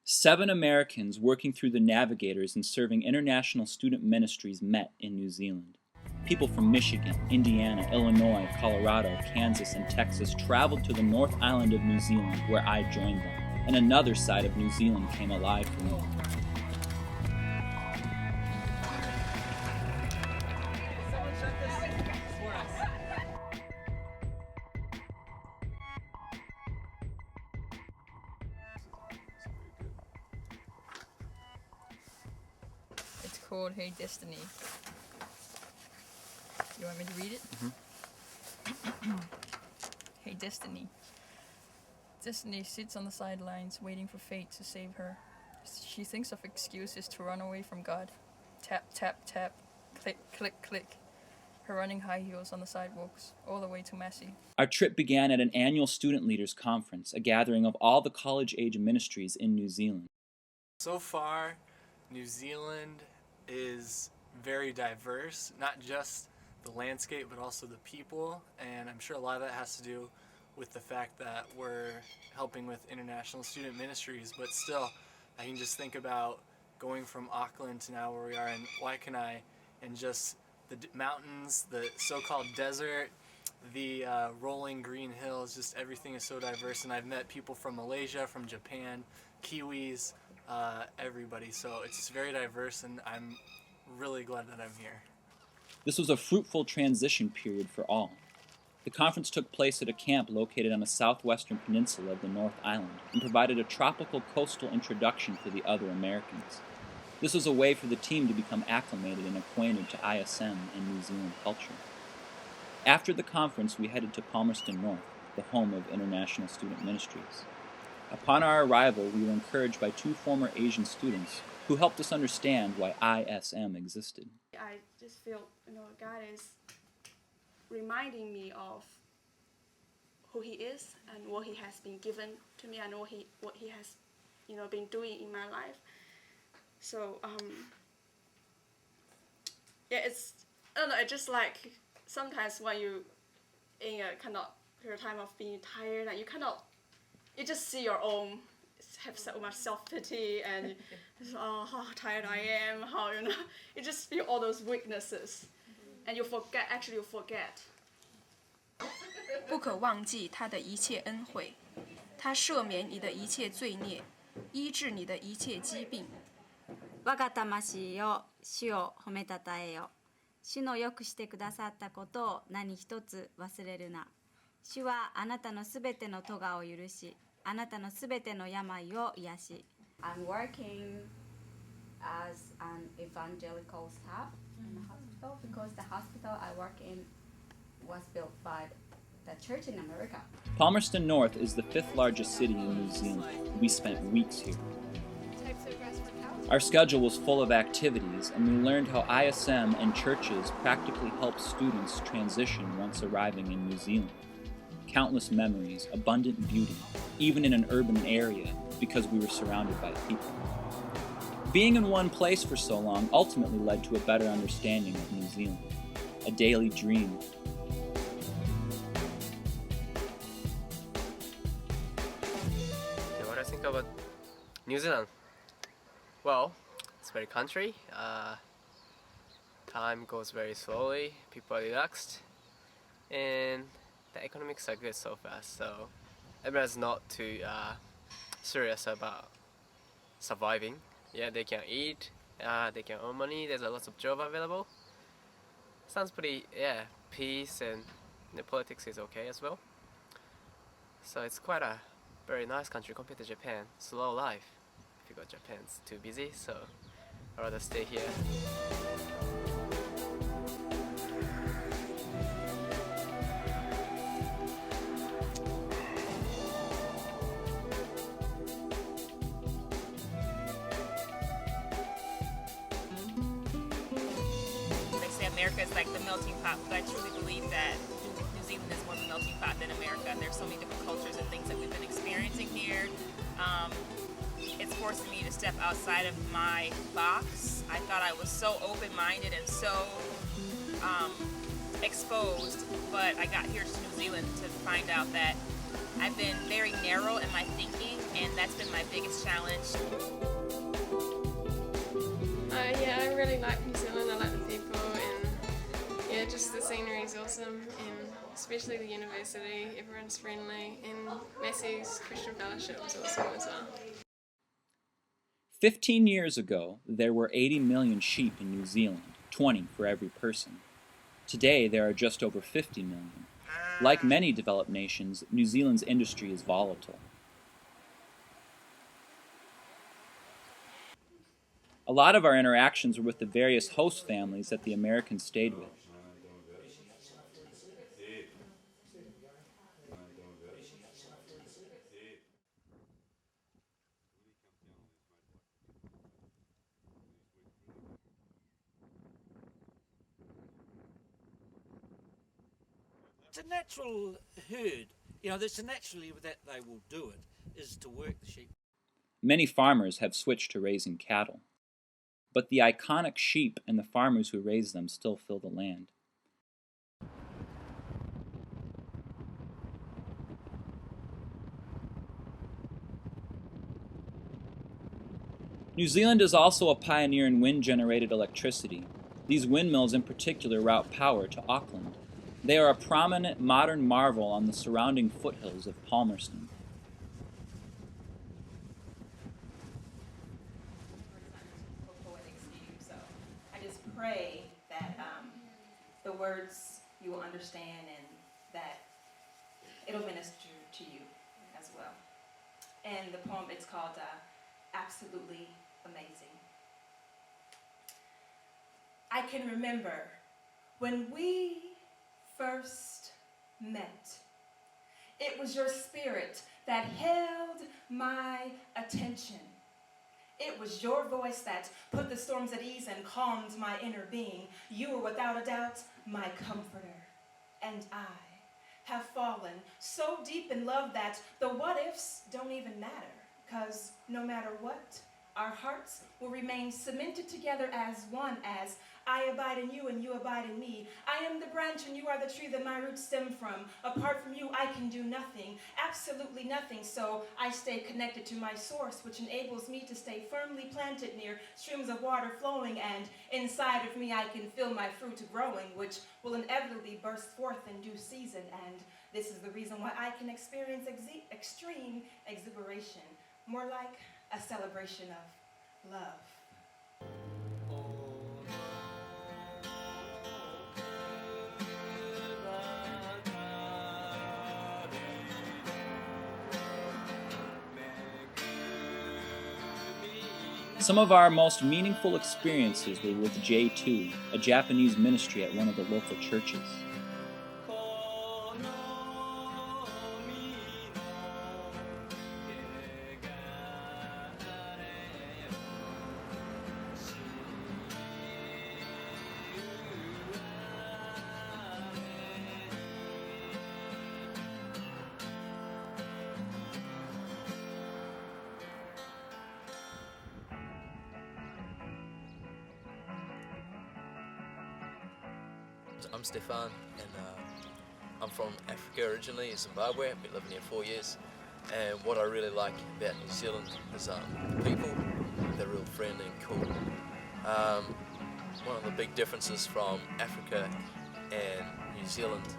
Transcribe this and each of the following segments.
7 Americans working through the navigators and serving international student ministries met in New Zealand. People from Michigan, Indiana, Illinois, Colorado, Kansas, and Texas traveled to the North Island of New Zealand, where I joined them, and another side of New Zealand came alive for me. It's called Hey Destiny. You want me to read it? Mm-hmm. Hey Destiny. Destiny sits on the sidelines waiting for fate to save her. She thinks of excuses to run away from God. Tap, tap, tap. Click, click, click. Her running high heels on the sidewalks, all the way to Massey. Our trip began at an annual student leaders conference, a gathering of all the college-age ministries in New Zealand. So far, New Zealand is very diverse, not just the landscape, but also the people, and I'm sure a lot of that has to do with the fact that we're helping with international student ministries, but still, I can just think about going from Auckland to now where we are in Waikanae, and just the mountains, the so-called desert, the rolling green hills, just everything is so diverse, and I've met people from Malaysia, from Japan, Kiwis, everybody, so it's just very diverse, and I'm really glad that I'm here. This was a fruitful transition period for all. The conference took place at a camp located on the southwestern peninsula of the North Island and provided a tropical coastal introduction for the other Americans. This was a way for the team to become acclimated and acquainted to ISM and New Zealand culture. After the conference, we headed to Palmerston North, the home of International Student Ministries. Upon our arrival, we were encouraged by 2 former Asian students who helped us understand why ISM existed. I just feel, God is reminding me of who He is and what He has been given to me and what He has, been doing in my life. So it's just like sometimes when you in a kind of period of time of being tired and you just see your own, have so much self-pity and how tired I am, you just feel all those weaknesses and you forget. 不可忘记他的一切恩惠，他赦免你的一切罪孽，医治你的一切疾病。我が魂よ、主を褒めたたえよ。主のよくしてくださったことを何一つ忘れるな。主はあなたのすべての咎を許し、あなたのすべての病を癒し。I'm working as an evangelical staff in the hospital because the hospital I work in was built by the church in America. Palmerston North is the 5th largest city in New Zealand. We spent weeks here. Our schedule was full of activities, and we learned how ISM and churches practically help students transition once arriving in New Zealand. Countless memories, abundant beauty, even in an urban area, because we were surrounded by people. Being in one place for so long ultimately led to a better understanding of New Zealand, a daily dream. What I think about New Zealand? Well, it's very country. Time goes very slowly. People are relaxed, and the economics are good so fast. So everyone's not too serious about surviving. Yeah, they can eat. They can earn money. There's a lot of job available. Sounds pretty, peace, and the politics is okay as well. So it's quite a very nice country compared to Japan. Slow life. Because Japan's too busy, so I'd rather stay here. They say America is like the melting pot, but I truly believe that New Zealand is more of a melting pot than America. There's so many different cultures and things that we've been experiencing here. It's forcing me to step outside of my box. I thought I was so open-minded and so exposed, but I got here to New Zealand to find out that I've been very narrow in my thinking, and that's been my biggest challenge. Yeah, I really like New Zealand. I like the people, and yeah, just the scenery is awesome, and especially the university. Everyone's friendly, and Massey's Christian Fellowship was awesome as well. 15 years ago, there were 80 million sheep in New Zealand, 20 for every person. Today, there are just over 50 million. Like many developed nations, New Zealand's industry is volatile. A lot of our interactions were with the various host families that the Americans stayed with. It's a natural herd. There's naturally that they will do it, is to work the sheep. Many farmers have switched to raising cattle, but the iconic sheep and the farmers who raise them still fill the land. New Zealand is also a pioneer in wind-generated electricity. These windmills in particular route power to Auckland. They are a prominent modern marvel on the surrounding foothills of Palmerston. So I just pray that the words you will understand and that it'll minister to you as well. And the poem, it's called Absolutely Amazing. I can remember when we first met. It was your spirit that held my attention. It was your voice that put the storms at ease and calmed my inner being. You were without a doubt my comforter. And I have fallen so deep in love that the what-ifs don't even matter. 'Cause no matter what, our hearts will remain cemented together as one, as I abide in you and you abide in me. I am the branch and you are the tree that my roots stem from. Apart from you, I can do nothing, absolutely nothing. So I stay connected to my source, which enables me to stay firmly planted near streams of water flowing. And inside of me, I can feel my fruit growing, which will inevitably burst forth in due season. And this is the reason why I can experience extreme exuberation, more like a celebration of love. Some of our most meaningful experiences were with J2, a Japanese ministry at one of the local churches. I'm Stefan, and I'm from Africa originally, in Zimbabwe. I've been living here 4 years, and what I really like about New Zealand is the people. They're real friendly and cool. One of the big differences from Africa and New Zealand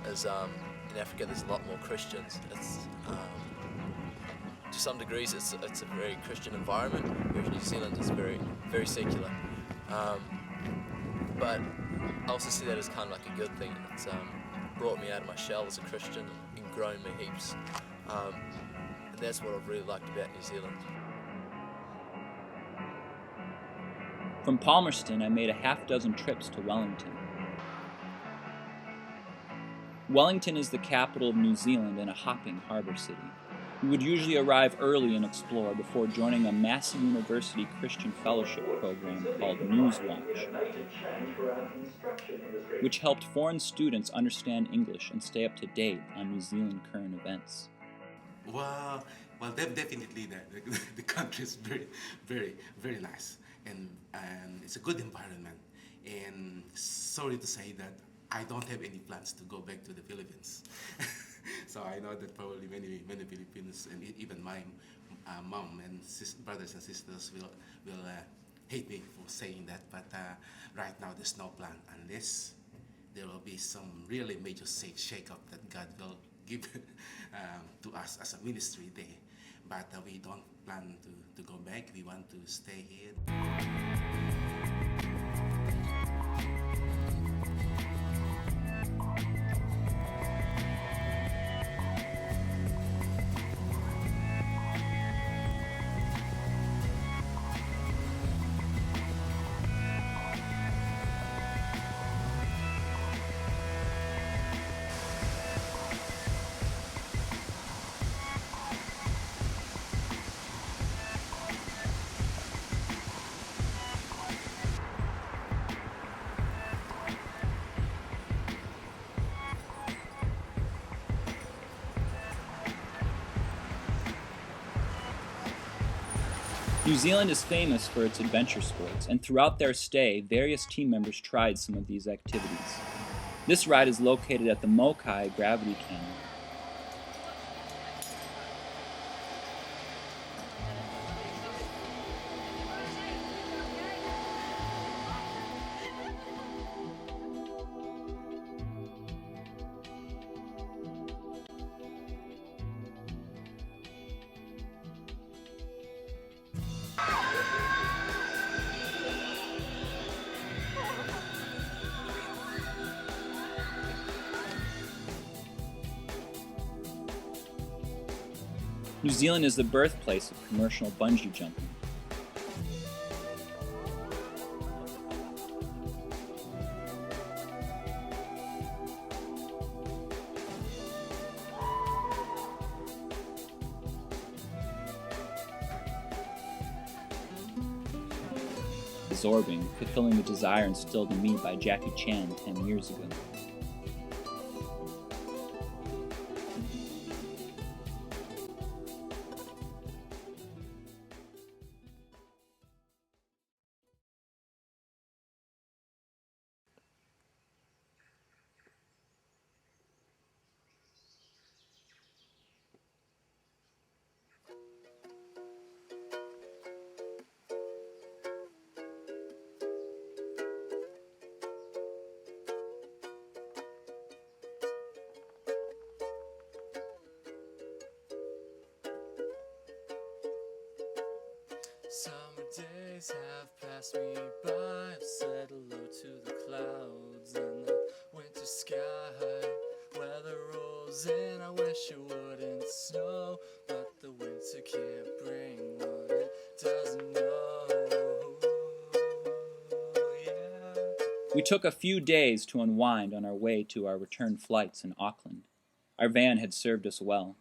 is in Africa there's a lot more Christians. It's to some degrees it's a very Christian environment, whereas New Zealand is very secular. But I also see that as kind of like a good thing. It's brought me out of my shell as a Christian and grown me heaps. And that's what I've really liked about New Zealand. From Palmerston, I made a half-dozen trips to Wellington. Wellington is the capital of New Zealand and a hopping harbour city. We would usually arrive early and explore before joining a Massey University Christian Fellowship program called Newswatch, which helped foreign students understand English and stay up to date on New Zealand current events. Well, definitely the country is very nice, and it's a good environment. And sorry to say that I don't have any plans to go back to the Philippines. So I know that probably many Filipinos and even my mom and brothers and sisters will hate me for saying that, but right now there's no plan unless there will be some really major shake-up that God will give to us as a ministry there. But we don't plan to go back. We want to stay here. New Zealand is famous for its adventure sports, and throughout their stay, various team members tried some of these activities. This ride is located at the Mokai Gravity Canyon. New Zealand is the birthplace of commercial bungee jumping. Absorbing, fulfilling the desire instilled in me by Jackie Chan 10 years ago. Summer days have passed me by, I've said hello to the clouds and the winter sky. Weather rolls in, I wish it wouldn't snow, but the winter can't bring what it doesn't know. Yeah. We took a few days to unwind on our way to our return flights in Auckland. Our van had served us well.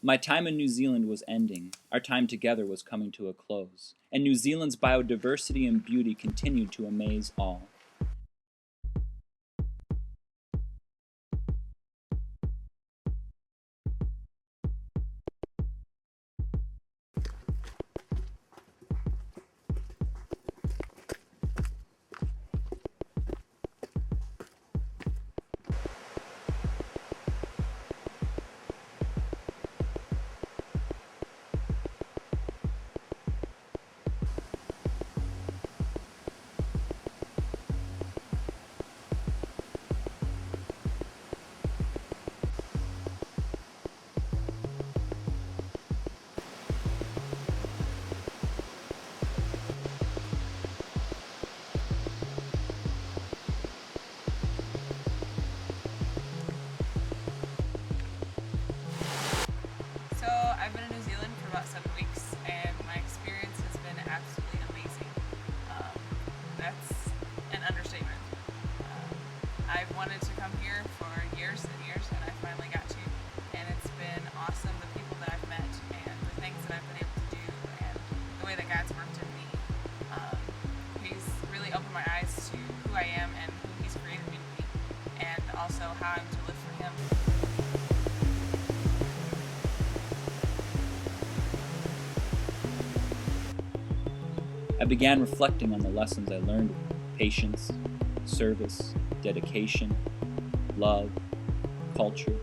My time in New Zealand was ending, our time together was coming to a close, and New Zealand's biodiversity and beauty continued to amaze all. I've been in New Zealand for about 7 weeks, and my experience has been absolutely amazing. That's an understatement. I've wanted to come here for years and years, and I finally got to. And it's been awesome, the people that I've met, and the things that I've been able to do, and the way that God's worked in me. He's really opened my eyes to who I am and who He's created me to be, and also how I'm to live for Him. I began reflecting on the lessons I learned: patience, service, dedication, love, culture.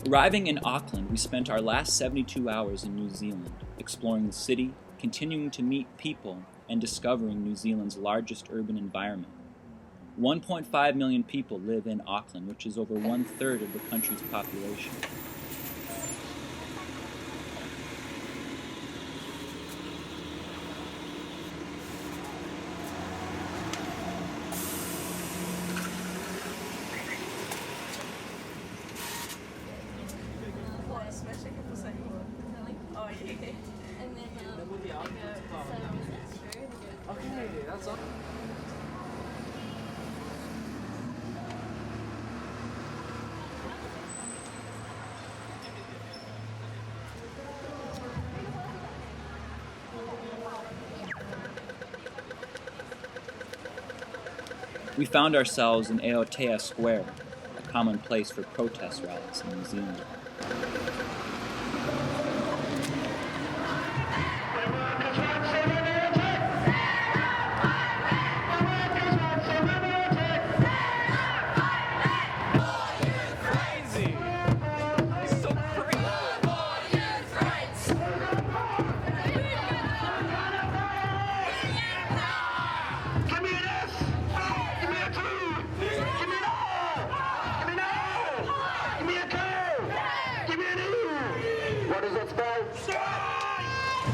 Arriving in Auckland, we spent our last 72 hours in New Zealand, exploring the city, continuing to meet people, and discovering New Zealand's largest urban environment. 1.5 million people live in Auckland, which is over 1/3 of the country's population. We found ourselves in Aotea Square, a common place for protest rallies in New Zealand.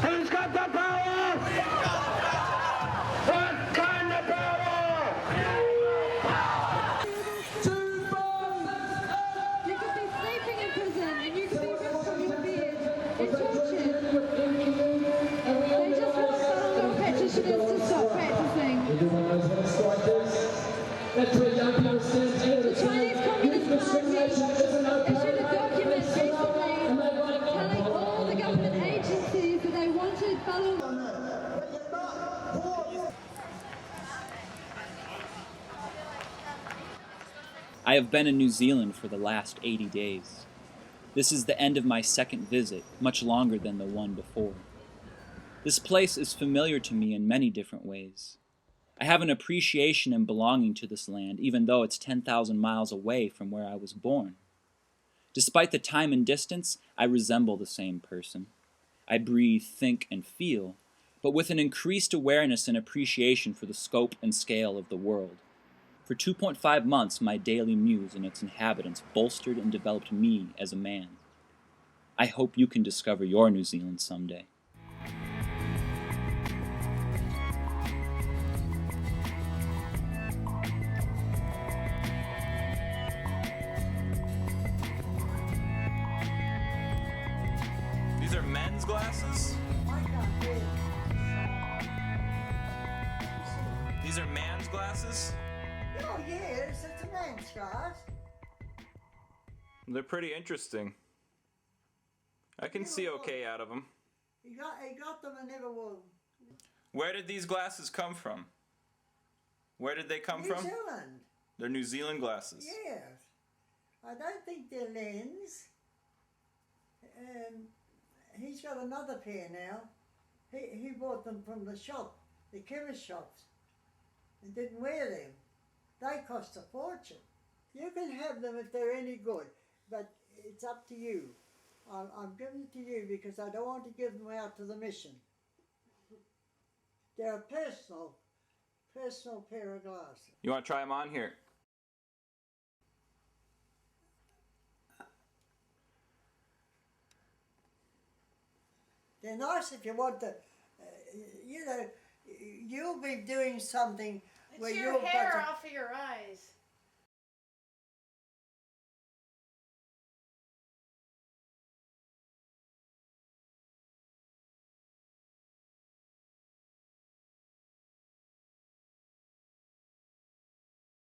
Who's got the power? What kind of power? You could be sleeping in prison and you could be ripped from your bed and tortured. They just want Falun Gong practitioners to stop practicing. The Chinese Communist Party issued a document recently telling all the government agencies that they wanted Falun Gong. I have been in New Zealand for the last 80 days. This is the end of my second visit, much longer than the one before. This place is familiar to me in many different ways. I have an appreciation and belonging to this land, even though it's 10,000 miles away from where I was born. Despite the time and distance, I resemble the same person. I breathe, think, and feel, but with an increased awareness and appreciation for the scope and scale of the world. For 2.5 months, my daily muse and its inhabitants bolstered and developed me as a man. I hope you can discover your New Zealand someday. These are men's glasses? These are man's glasses? Oh yes, it's a man's glass. They're pretty interesting. I can see okay out of them. He got them and never wore them. Where did these glasses come from? Where did they come from? New Zealand. They're New Zealand glasses. Yes. I don't think they're lens. He's got another pair now. He bought them from the shop, the chemist shops, and didn't wear them. They cost a fortune. You can have them if they're any good, but it's up to you. I'm giving it to you because I don't want to give them out to the mission. They're a personal pair of glasses. You want to try them on here? They're nice if you want to, you'll be doing something where It's you'll your hair off of your eyes.